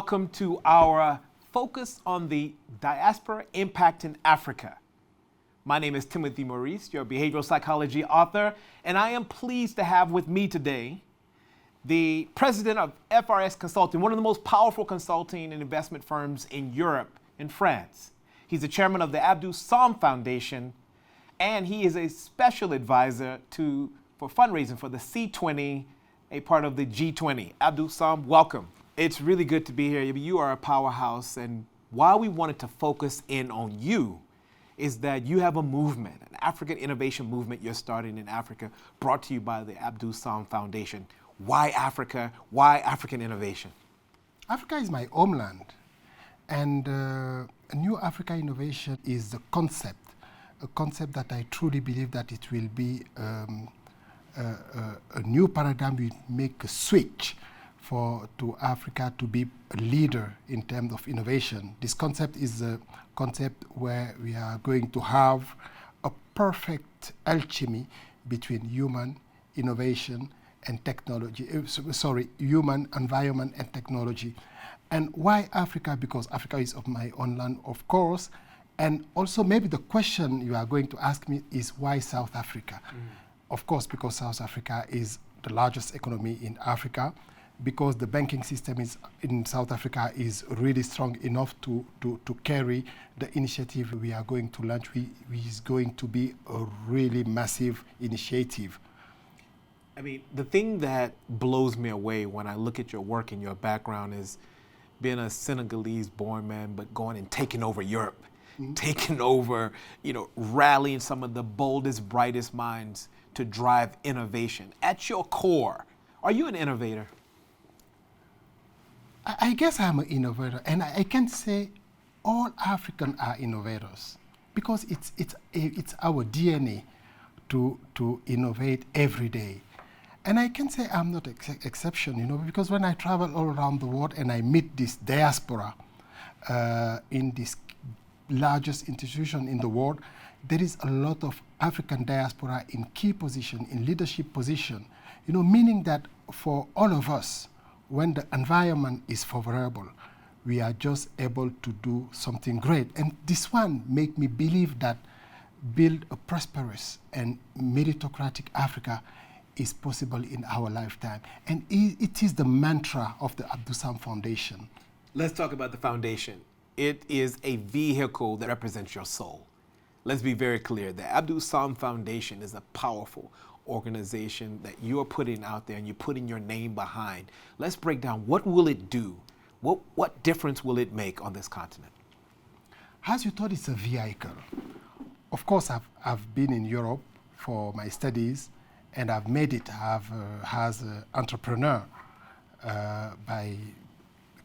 welcome to our focus on the diaspora impact in Africa. My name is Timothy Maurice, your behavioral psychology author, and I am pleased to have with me today the president of FRS Consulting, one of the most powerful consulting and investment firms in Europe and France. He's the chairman of the Abdul Sam Foundation, and he is a special advisor for fundraising for the C20, a part of the G20. Abdul Sam, welcome. It's really good to be here. You are a powerhouse, and why we wanted to focus in on you is that you have a movement, an African innovation movement you're starting in Africa, brought to you by the Abdul Sam Foundation. Why Africa? Why African innovation? Africa is my homeland, and a new Africa innovation is the concept, a concept that I truly believe that it will be a new paradigm. We make a switch to Africa to be a leader in terms of innovation. This concept is a concept where we are going to have a perfect alchemy between human innovation and technology, human, environment, and technology. And why Africa? Because Africa is of my own land, of course. And also maybe the question you are going to ask me is why South Africa? Of course, because South Africa is the largest economy in Africa, because the banking system in South Africa is really strong enough to carry the initiative we are going to launch, which is going to be a really massive initiative. I mean, the thing that blows me away when I look at your work and your background is being a Senegalese-born man, but going and taking over Europe, taking over, rallying some of the boldest, brightest minds to drive innovation. At your core, are you an innovator? I guess I'm an innovator, and I can say all Africans are innovators because it's our DNA to innovate every day. And I can say I'm not an exception, because when I travel all around the world and I meet this diaspora in this largest institution in the world, there is a lot of African diaspora in key position, in leadership position, meaning that for all of us, when the environment is favorable, we are just able to do something great. And this one make me believe that build a prosperous and meritocratic Africa is possible in our lifetime. And it is the mantra of the Abdul Sam Foundation. Let's talk about the foundation. It is a vehicle that represents your soul. Let's be very clear. The Abdul Sam Foundation is a powerful organization that you are putting out there and you're putting your name behind. Let's break down, what will it do? What difference will it make on this continent? As you thought, it's a vehicle. Of course, I've been in Europe for my studies, and I've made it as an entrepreneur by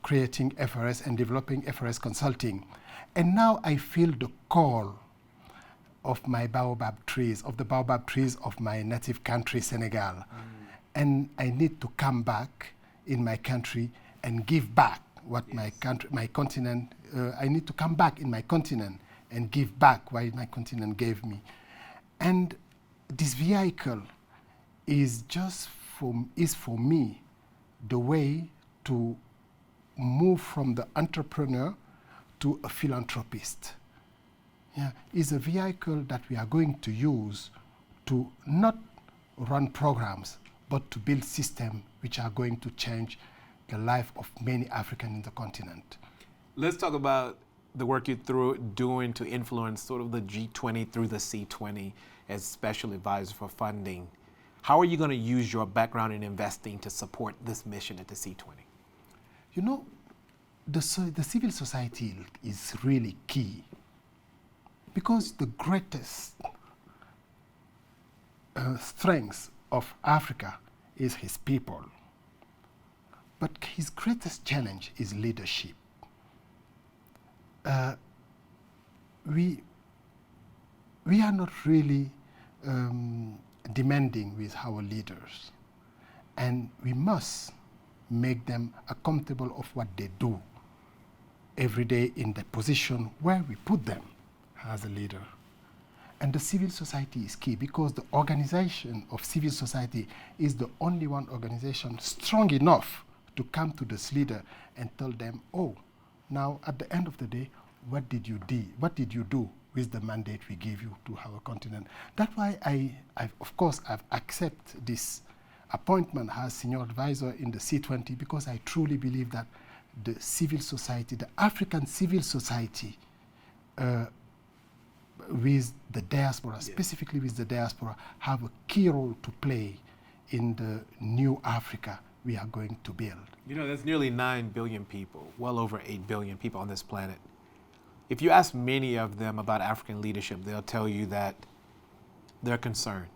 creating FRS and developing FRS Consulting. And now I feel the call of my baobab trees, of the baobab trees of my native country, Senegal. And I need to come back in my country and give back what my continent, I need to come back in my continent and give back what my continent gave me. And this vehicle is for me the way to move from the entrepreneur to a philanthropist. Is a vehicle that we are going to use to not run programs, but to build systems which are going to change the life of many Africans in the continent. Let's talk about the work you're doing to influence sort of the G20 through the C20 as special advisor for funding. How are you going to use your background in investing to support this mission at the C20? The civil society is really key, because the greatest strength of Africa is his people. But his greatest challenge is leadership. We are not really demanding with our leaders, and we must make them accountable of what they do every day in the position where we put them as a leader. And the civil society is key, because the organization of civil society is the only one organization strong enough to come to this leader and tell them, oh, now at the end of the day, what did you do with the mandate we gave you to our continent? That's why I've accepted this appointment as senior advisor in the C20, because I truly believe that the civil society, the African civil society, with the diaspora, specifically with the diaspora, have a key role to play in the new Africa we are going to build. You know, there's nearly 9 billion people, well over 8 billion people on this planet. If you ask many of them about African leadership, they'll tell you that they're concerned.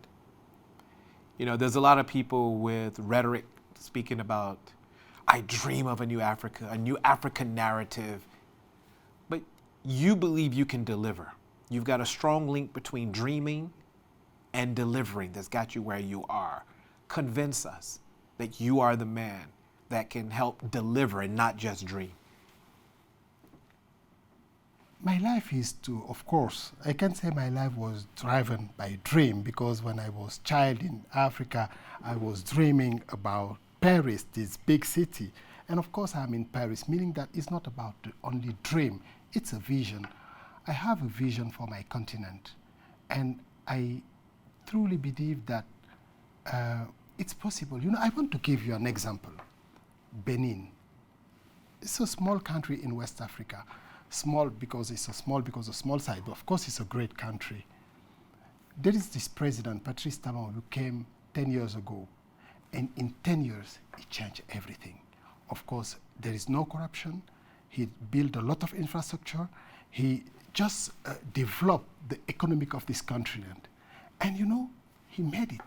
You know, there's a lot of people with rhetoric speaking about, I dream of a new Africa, a new African narrative. But you believe you can deliver. You've got a strong link between dreaming and delivering that's got you where you are. Convince us that you are the man that can help deliver and not just dream. My life is to, of course, I can say my life was driven by dream, because when I was a child in Africa, I was dreaming about Paris, this big city. And of course, I'm in Paris, meaning that it's not about the only dream, it's a vision. I have a vision for my continent, and I truly believe that it's possible. You know, I want to give you an example. Benin. It's a small country in West Africa. Small because of small size, but of course it's a great country. There is this president, Patrice Talon, who came 10 years ago, and in 10 years, he changed everything. Of course, there is no corruption. He built a lot of infrastructure. He just developed the economic of this continent. And you know, he made it.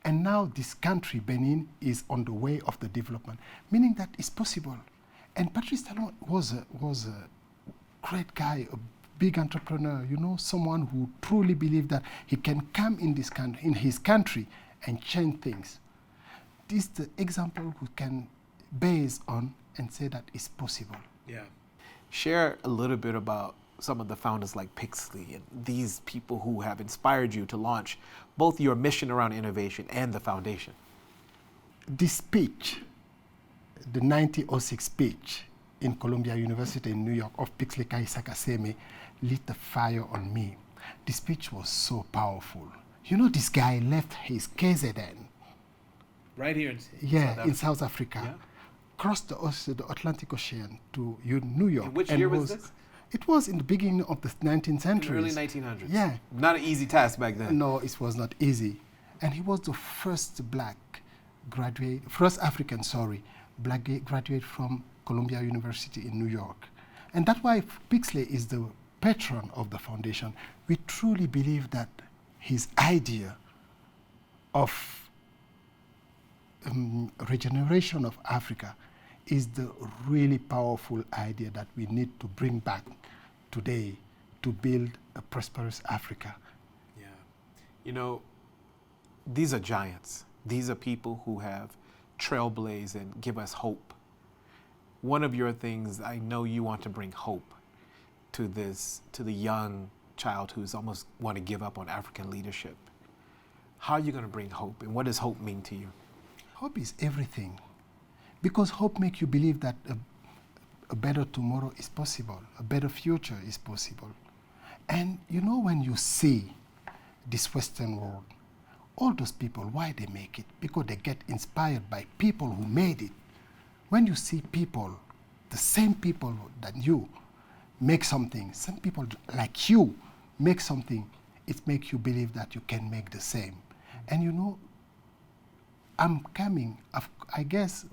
And now this country, Benin, is on the way of the development, meaning that it's possible. And Patrice Talon was a great guy, a big entrepreneur, you know, someone who truly believed that he can come in this country, in his country, and change things. This is the example we can base on and say that it's possible. Yeah. Share a little bit about some of the founders like Pixley and these people who have inspired you to launch both your mission around innovation and the foundation. This speech, the 1906 speech in Columbia University in New York of Pixley Kaisakaseme, lit a fire on me. The speech was so powerful. You know, this guy left his KZN. Right here in South Africa. Yeah. Crossed the Atlantic Ocean to New York. And which year was this? It was in the beginning of the 19th century. In the early 1900s. Yeah. Not an easy task back then. No, it was not easy. And he was the first African graduate from Columbia University in New York. And that's why Pixley is the patron of the foundation. We truly believe that his idea of regeneration of Africa is the really powerful idea that we need to bring back today to build a prosperous Africa. Yeah. You know, these are giants. These are people who have trailblazed and give us hope. One of your things, I know you want to bring hope to the young child who's almost want to give up on African leadership. How are you going to bring hope, and what does hope mean to you? Hope is everything, because hope makes you believe that a better tomorrow is possible, a better future is possible. And you know, when you see this Western world, all those people, why they make it? Because they get inspired by people who made it. When you see people, the same people that you, make something, some people like you make something, it makes you believe that you can make the same. And you know, I'm coming, I guess,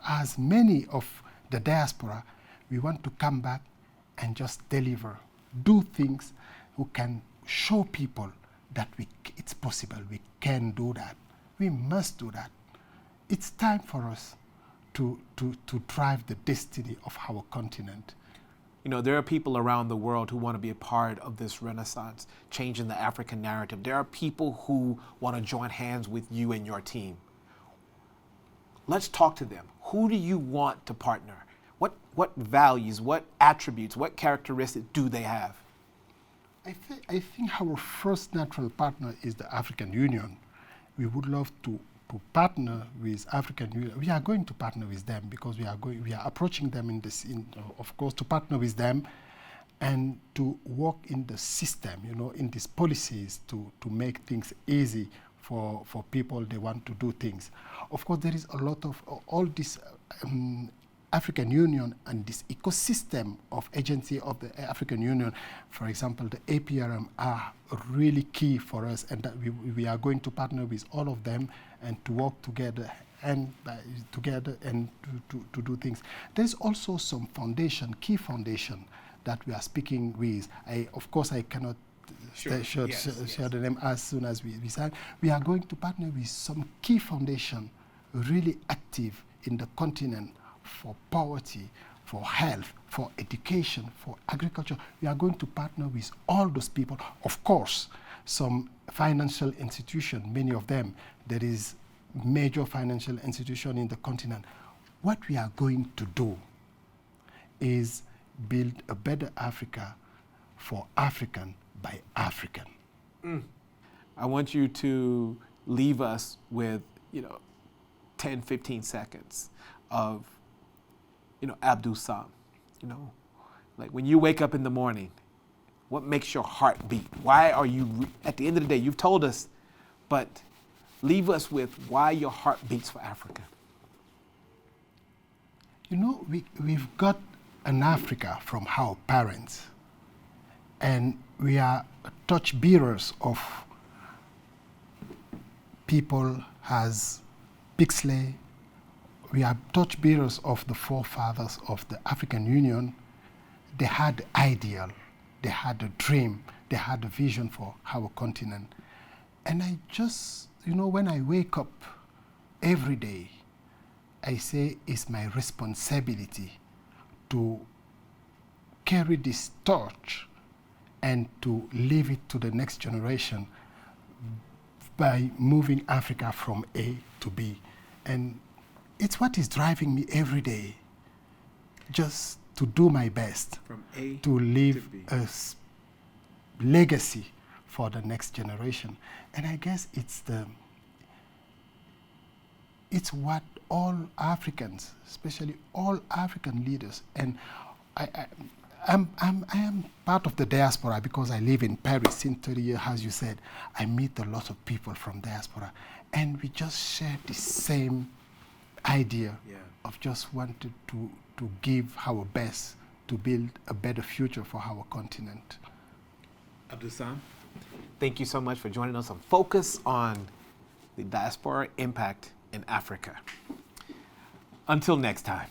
as many of the diaspora, we want to come back and just deliver, do things who can show people that it's possible, we can do that. We must do that. It's time for us to drive the destiny of our continent. You know, there are people around the world who want to be a part of this renaissance, changing the African narrative. There are people who want to join hands with you and your team. Let's talk to them. Who do you want to partner? What values, what attributes, what characteristics do they have? I think our first natural partner is the African Union. We would love to partner with African Union. We are going to partner with them because we are approaching them of course, to partner with them and to work in the system, in these policies to make things easy for people they want to do things. Of course, there is a lot of all this African Union and this ecosystem of agency of the African Union, for example, the APRM are really key for us, and that we are going to partner with all of them and to work together and to do things. There's also some key foundation that we are speaking with. Of course, I cannot share the name as soon as we sign. We are going to partner with some key foundation really active in the continent for poverty, for health, for education, for agriculture. We are going to partner with all those people. Of course, some financial institution, many of them, there is major financial institution in the continent. What we are going to do is build a better Africa for African by African. I want you to leave us with, 10, 15 seconds of, Abdul Sam. Like when you wake up in the morning, what makes your heart beat? Why are you, at the end of the day, you've told us, but leave us with why your heart beats for Africa. We've got an Africa from our parents, and we are torch bearers of people as Pixley. We are torch bearers of the forefathers of the African Union. They had the ideal, they had a dream, they had a vision for our continent. And I just, when I wake up every day, I say it's my responsibility to carry this torch and to leave it to the next generation by moving Africa from A to B. And it's what is driving me every day, just to do my best From A to leave to B. a legacy for the next generation. And I guess it's what all Africans, especially all African leaders, and I am part of the diaspora because I live in Paris since 30 years, as you said. I meet a lot of people from diaspora, and we just share the same idea of just wanting to give our best to build a better future for our continent. Abdul Sam, thank you so much for joining us on Focus on the Diaspora Impact in Africa. Until next time.